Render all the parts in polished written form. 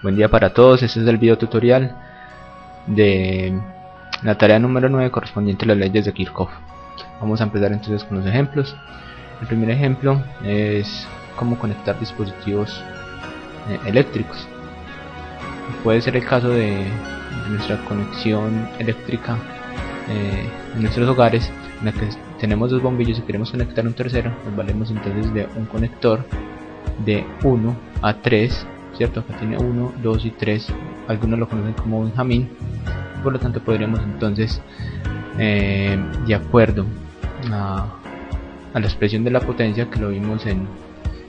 Buen día para todos, este es el video tutorial de la tarea número 9 correspondiente a las leyes de Kirchhoff. Vamos a empezar entonces con los ejemplos. El primer ejemplo es cómo conectar dispositivos eléctricos. Puede ser el caso de nuestra conexión eléctrica en nuestros hogares, en la que tenemos dos bombillos y queremos conectar un tercero. Nos valemos entonces de un conector de 1 a 3, ¿cierto? Acá tiene 1, 2 y 3, algunos lo conocen como Benjamín. Por lo tanto podríamos entonces, de acuerdo a la expresión de la potencia que lo vimos en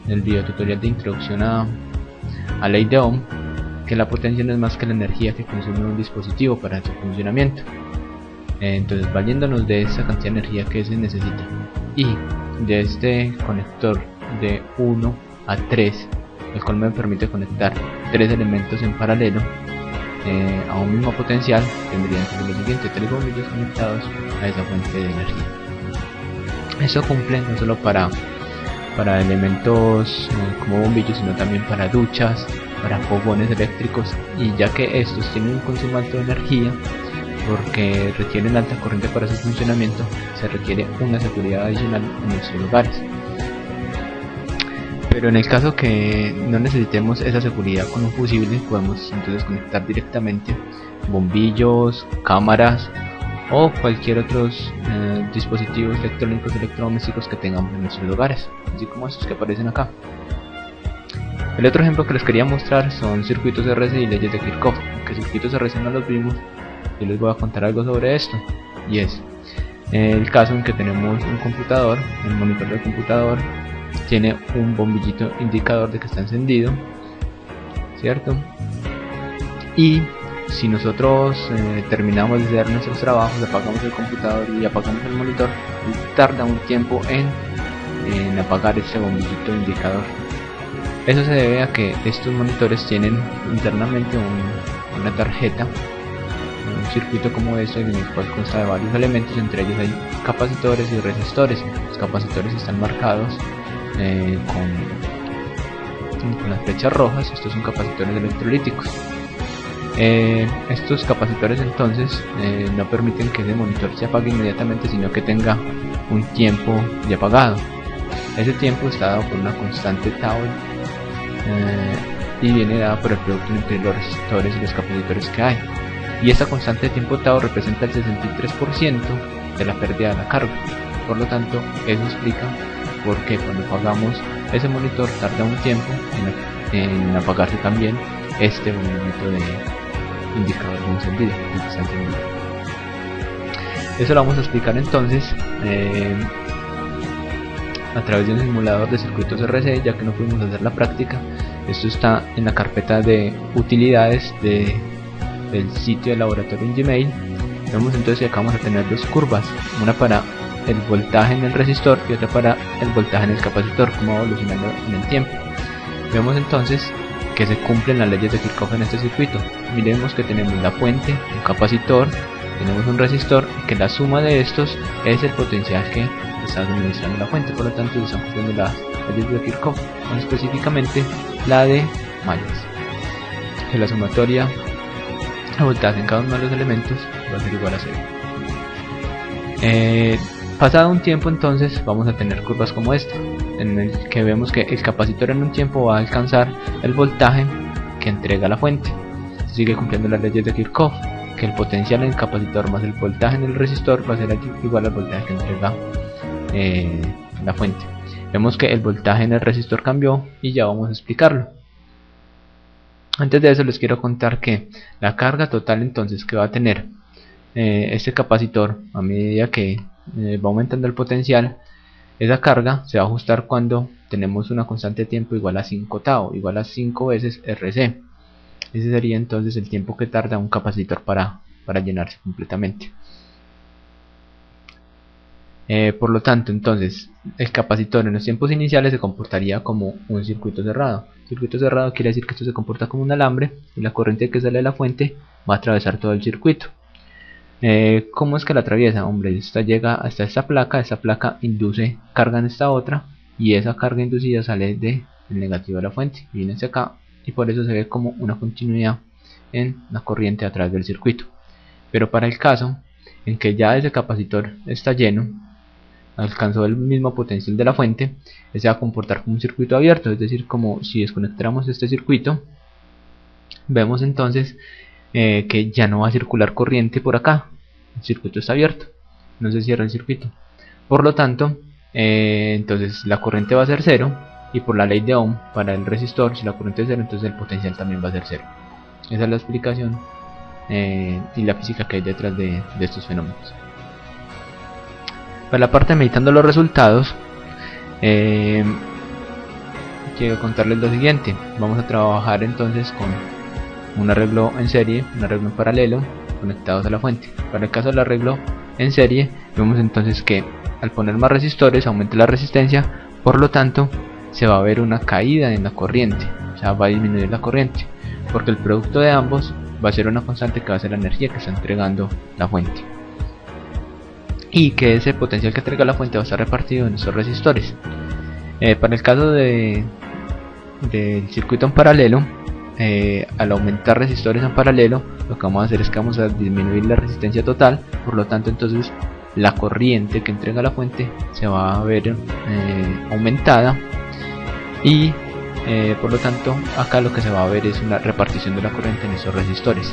el video tutorial de introducción a ley de Ohm, que la potencia no es más que la energía que consume un dispositivo para su funcionamiento. Entonces, valiéndonos de esa cantidad de energía que se necesita y de este conector de 1 a 3, el cual me permite conectar 3 elementos en paralelo a un mismo potencial, tendría entonces lo siguiente: 3 bombillos conectados a esa fuente de energía. Eso cumple no solo para elementos como bombillos, sino también para duchas, para fogones eléctricos, y ya que estos tienen un consumo alto de energía porque requieren alta corriente para su funcionamiento, se requiere una seguridad adicional en nuestros hogares. Pero en el caso que no necesitemos esa seguridad con un fusible, podemos entonces conectar directamente bombillos, cámaras o cualquier otros dispositivos electrónicos electrodomésticos que tengamos en nuestros hogares, así como estos que aparecen acá. El otro ejemplo que les quería mostrar son circuitos RC y leyes de Kirchhoff. Aunque circuitos RC no los vimos, yo les voy a contar algo sobre esto, y es el caso en que tenemos un computador. El monitor del computador tiene un bombillito indicador de que está encendido, ¿cierto? Y si nosotros terminamos de hacer nuestros trabajos, apagamos el computador y apagamos el monitor, tarda un tiempo en apagar este bombillito indicador. Eso se debe a que estos monitores tienen internamente una tarjeta, un circuito como este, en el cual consta de varios elementos. Entre ellos hay capacitores y resistores. Los capacitores están marcados con las flechas rojas. Estos son capacitores electrolíticos. Estos capacitores entonces no permiten que ese monitor se apague inmediatamente, sino que tenga un tiempo de apagado. Ese tiempo está dado por una constante tau y viene dada por el producto entre los resistores y los capacitores que hay. Y esta constante de tiempo tau representa el 63% de la pérdida de la carga. Por lo tanto, eso explica por qué cuando apagamos ese monitor tarda un tiempo en apagarse también este bombillito de indicador de encendido, que está encendido. Eso lo vamos a explicar entonces a través de un simulador de circuitos RC, ya que no pudimos hacer la práctica. Esto está en la carpeta de utilidades del sitio de laboratorio en Gmail. Vemos entonces que acá vamos a tener dos curvas, una para el voltaje en el resistor y otra para el voltaje en el capacitor, como va evolucionando en el tiempo. Vemos entonces que se cumplen las leyes de Kirchhoff en este circuito. Miremos que tenemos la fuente, un capacitor, tenemos un resistor, y que la suma de estos es el potencial que está suministrando la fuente. Por lo tanto, se están cumpliendo las leyes de Kirchhoff, específicamente la de Malles, que la sumatoria de voltaje en cada uno de los elementos va a ser igual a 0. Pasado un tiempo entonces vamos a tener curvas como esta, en el que vemos que el capacitor en un tiempo va a alcanzar el voltaje que entrega la fuente. Se sigue cumpliendo las leyes de Kirchhoff, que el potencial en el capacitor más el voltaje en el resistor va a ser igual al voltaje que entrega la fuente. Vemos que el voltaje en el resistor cambió y ya vamos a explicarlo. Antes de eso les quiero contar que la carga total entonces que va a tener este capacitor a medida que va aumentando el potencial, esa carga se va a ajustar cuando tenemos una constante de tiempo igual a 5 tau, igual a 5 veces RC. Ese sería entonces el tiempo que tarda un capacitor para llenarse completamente. Por lo tanto, entonces, el capacitor en los tiempos iniciales se comportaría como un circuito cerrado. Circuito cerrado quiere decir que esto se comporta como un alambre y la corriente que sale de la fuente va a atravesar todo el circuito. ¿Cómo es que la atraviesa? Hombre, esta llega hasta esta placa induce carga en esta otra, y esa carga inducida sale del negativo de la fuente y viene hacia acá y por eso se ve como una continuidad en la corriente a través del circuito. Pero para el caso en que ya ese capacitor está lleno, alcanzó el mismo potencial de la fuente, se va a comportar como un circuito abierto, es decir, como si desconectáramos este circuito, vemos entonces que ya no va a circular corriente por acá, el circuito está abierto, no se cierra el circuito, por lo tanto entonces la corriente va a ser cero, y por la ley de Ohm para el resistor, si la corriente es cero, entonces el potencial también va a ser cero. Esa es la explicación y la física que hay detrás de estos fenómenos. Para la parte de meditando los resultados, quiero contarles lo siguiente. Vamos a trabajar entonces con un arreglo en serie, un arreglo en paralelo, conectados a la fuente. Para el caso del arreglo en serie, vemos entonces que al poner más resistores aumenta la resistencia, por lo tanto se va a ver una caída en la corriente, o sea, va a disminuir la corriente, porque el producto de ambos va a ser una constante que va a ser la energía que está entregando la fuente, y que ese potencial que entrega la fuente va a estar repartido en esos resistores. Para el caso del circuito en paralelo, al aumentar resistores en paralelo, lo que vamos a hacer es que vamos a disminuir la resistencia total, por lo tanto entonces la corriente que entrega la fuente se va a ver aumentada, y por lo tanto acá lo que se va a ver es una repartición de la corriente en esos resistores.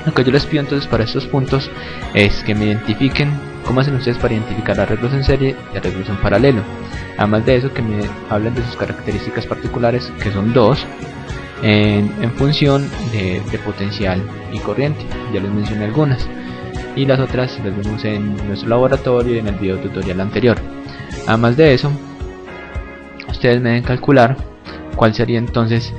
Lo que yo les pido entonces para estos puntos es que me identifiquen cómo hacen ustedes para identificar arreglos en serie y arreglos en paralelo. Además de eso, que me hablen de sus características particulares, que son dos, en función de potencial y corriente. Ya les mencioné algunas, y las otras las vemos en nuestro laboratorio y en el video tutorial anterior. Además de eso, ustedes me deben calcular cuál sería entonces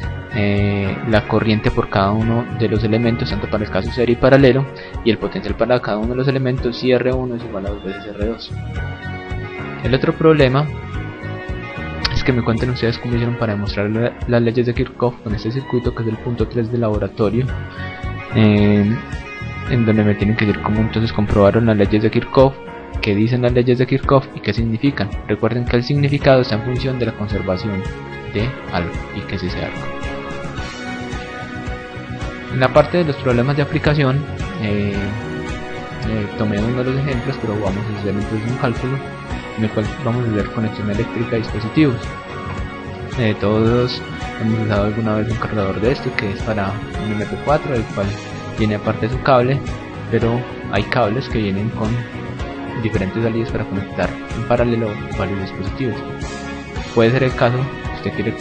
la corriente por cada uno de los elementos, tanto para el caso serie y paralelo, y el potencial para cada uno de los elementos si R1 es igual a 2 veces R2. El otro problema es que me cuenten ustedes cómo hicieron para demostrar las leyes de Kirchhoff con este circuito, que es el punto 3 del laboratorio, en donde me tienen que decir cómo entonces comprobaron las leyes de Kirchhoff, qué dicen las leyes de Kirchhoff y qué significan. Recuerden que el significado está en función de la conservación de algo, y que es ese algo. En la parte de los problemas de aplicación, tomé uno de los ejemplos, pero vamos a hacer entonces un cálculo en el cual vamos a hacer conexión eléctrica a dispositivos. Todos hemos usado alguna vez un cargador de esto, que es para un MP4, el cual tiene aparte su cable, pero hay cables que vienen con diferentes salidas para conectar en paralelo varios dispositivos. Puede ser el caso que usted quiere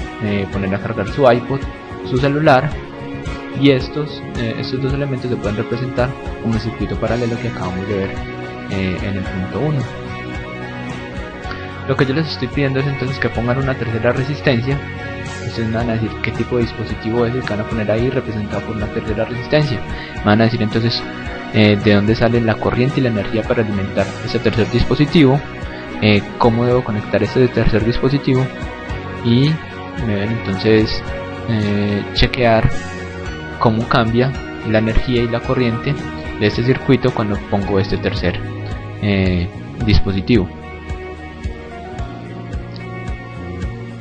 poner a cargar su iPod, su celular, y estos dos elementos se pueden representar como el circuito paralelo que acabamos de ver en el punto 1. Lo que yo les estoy pidiendo es entonces que pongan una tercera resistencia. Ustedes me van a decir qué tipo de dispositivo es el que van a poner ahí representado por una tercera resistencia. Me van a decir entonces de dónde sale la corriente y la energía para alimentar ese tercer dispositivo, cómo debo conectar este tercer dispositivo, y me deben entonces chequear cómo cambia la energía y la corriente de este circuito cuando pongo este tercer dispositivo.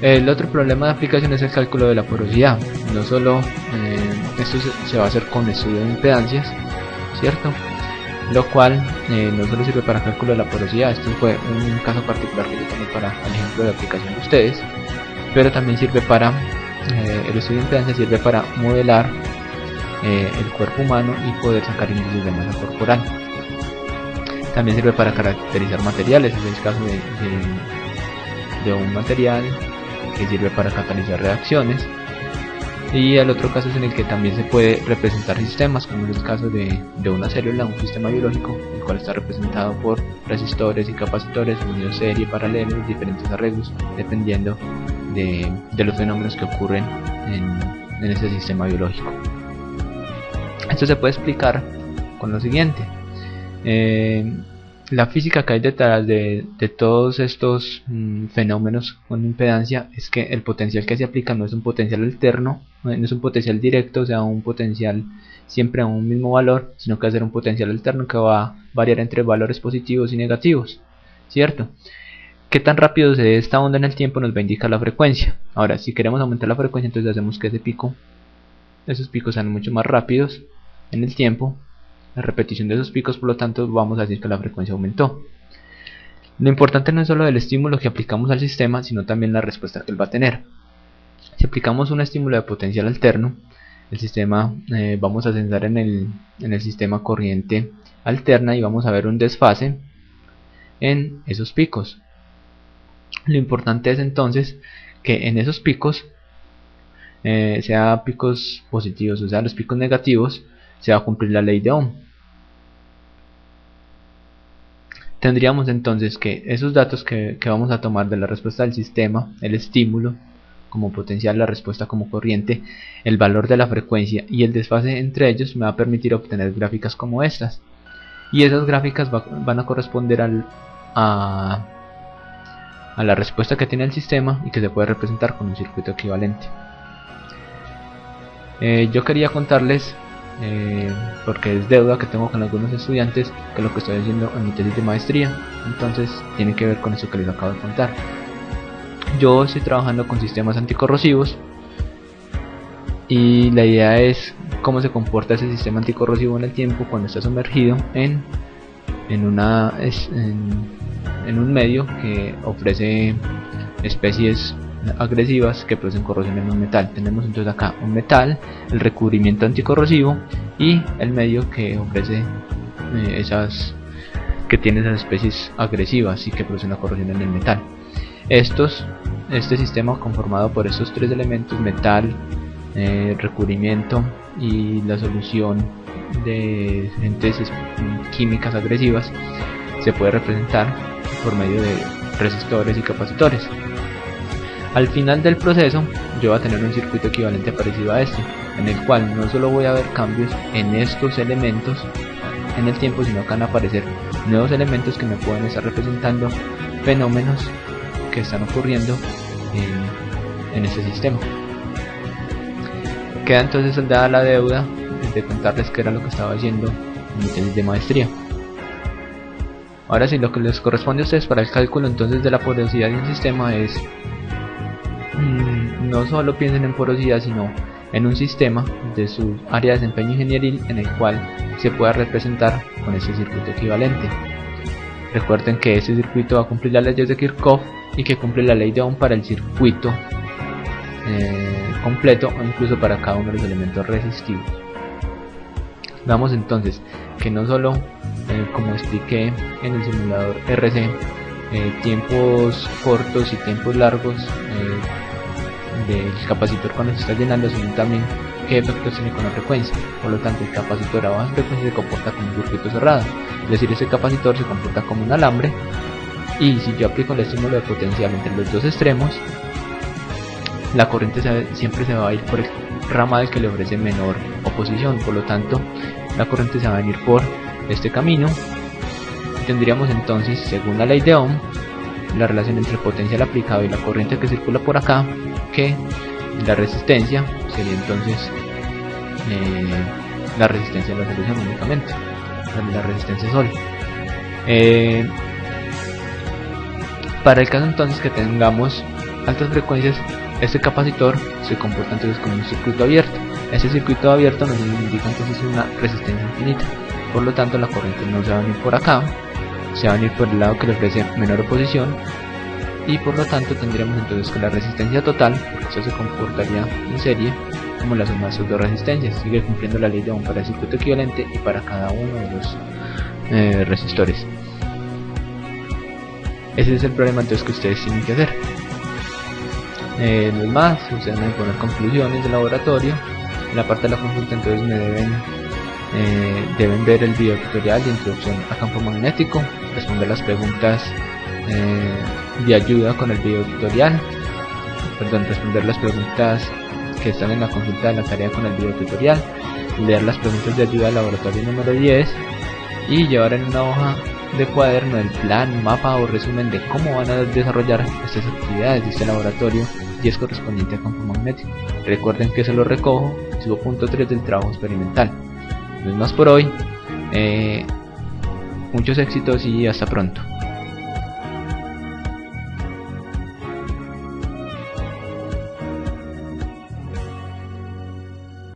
El otro problema de aplicación es el cálculo de la porosidad. No solo esto se va a hacer con estudio de impedancias, ¿cierto? Lo cual no solo sirve para cálculo de la porosidad. Esto fue un caso particular que yo tomé para el ejemplo de aplicación de ustedes, pero también sirve para el estudio de impedancias, sirve para modelar el cuerpo humano y poder sacar índices de masa corporal. También sirve para caracterizar materiales. Es el caso de un material que sirve para catalizar reacciones, y el otro caso es en el que también se puede representar sistemas, como es el caso de una célula, un sistema biológico, el cual está representado por resistores y capacitores unidos serie, paralelos, diferentes arreglos, dependiendo de los fenómenos que ocurren en ese sistema biológico. Esto se puede explicar con lo siguiente. La física que hay detrás de todos estos fenómenos con impedancia es que el potencial que se aplica no es un potencial alterno, no es un potencial directo, o sea, un potencial siempre a un mismo valor, sino que va a ser un potencial alterno que va a variar entre valores positivos y negativos, ¿cierto? qué tan rápido se dé esta onda en el tiempo nos va a indicar la frecuencia. Ahora, si queremos aumentar la frecuencia, entonces hacemos que esos picos sean mucho más rápidos en el tiempo, la repetición de esos picos, por lo tanto vamos a decir que la frecuencia aumentó. Lo importante no es solo el estímulo que aplicamos al sistema, sino también la respuesta que él va a tener. Si aplicamos un estímulo de potencial alterno, el sistema, vamos a censar en el sistema corriente alterna y vamos a ver un desfase en esos picos. Lo importante es entonces que en esos picos, sea picos positivos o sea los picos negativos, se va a cumplir la ley de Ohm. Tendríamos entonces que esos datos que vamos a tomar de la respuesta del sistema, el estímulo como potencial, la respuesta como corriente, el valor de la frecuencia y el desfase entre ellos, me va a permitir obtener gráficas como estas. Y esas gráficas van a corresponder a la respuesta que tiene el sistema y que se puede representar con un circuito equivalente. Yo quería contarles, porque es deuda que tengo con algunos estudiantes, que lo que estoy haciendo en mi tesis de maestría, entonces tiene que ver con eso que les acabo de contar. Yo estoy trabajando con sistemas anticorrosivos y la idea es cómo se comporta ese sistema anticorrosivo en el tiempo cuando está sumergido en un medio que ofrece especies agresivas que producen corrosión en un metal. Tenemos entonces acá un metal, el recubrimiento anticorrosivo y el medio que ofrece que tiene esas especies agresivas y que producen la corrosión en el metal. Este sistema conformado por estos tres elementos, metal, recubrimiento y la solución de agentes químicas agresivas, se puede representar por medio de resistores y capacitores. Al final del proceso yo voy a tener un circuito equivalente parecido a este, en el cual no solo voy a ver cambios en estos elementos en el tiempo, sino que van a aparecer nuevos elementos que me pueden estar representando fenómenos que están ocurriendo en este sistema. Queda entonces saldada la deuda de contarles qué era lo que estaba haciendo en mi tesis de maestría. Ahora sí, lo que les corresponde a ustedes para el cálculo entonces de la porosidad de un sistema es no solo piensen en porosidad, sino en un sistema de su área de desempeño ingenieril en el cual se pueda representar con ese circuito equivalente. Recuerden que ese circuito va a cumplir las leyes de Kirchhoff y que cumple la ley de Ohm para el circuito completo o incluso para cada uno de los elementos resistivos. Veamos entonces que no solo, como expliqué en el simulador RC, tiempos cortos y tiempos largos del capacitor cuando se está llenando, sino también qué efectos tiene con la frecuencia. Por lo tanto, el capacitor a baja frecuencia se comporta como un circuito cerrado, es decir, ese capacitor se comporta como un alambre, y si yo aplico el estímulo de potencial entre los dos extremos, la corriente siempre se va a ir por el ramal que le ofrece menor oposición. Por lo tanto, la corriente se va a venir por este camino. Tendríamos entonces, según la ley de Ohm, la relación entre el potencial aplicado y la corriente que circula por acá, que la resistencia sería entonces la resistencia de la solución únicamente, la resistencia Sol. Para el caso entonces que tengamos altas frecuencias, este capacitor se comporta entonces como un circuito abierto. Ese circuito abierto nos indica entonces una resistencia infinita. Por lo tanto, la corriente no se va a venir por acá, se va a venir por el lado que le ofrece menor oposición, y por lo tanto tendríamos entonces que la resistencia total, porque eso se comportaría en serie como la suma de sus dos resistencias, sigue cumpliendo la ley de Ohm para el circuito equivalente y para cada uno de los resistores. Ese es el problema entonces que ustedes tienen que hacer. No es más, ustedes deben poner conclusiones de laboratorio. En la parte de la consulta entonces me deben ver el video tutorial de introducción a campo magnético, responder las preguntas de ayuda con el video tutorial, responder las preguntas que están en la consulta de la tarea con el video tutorial, leer las preguntas de ayuda del laboratorio número 10 y llevar en una hoja de cuaderno el plan, mapa o resumen de cómo van a desarrollar estas actividades de este laboratorio y es correspondiente a campo magnético. Recuerden que se lo recojo, subo punto 3 del trabajo experimental. No es más por hoy, muchos éxitos y hasta pronto.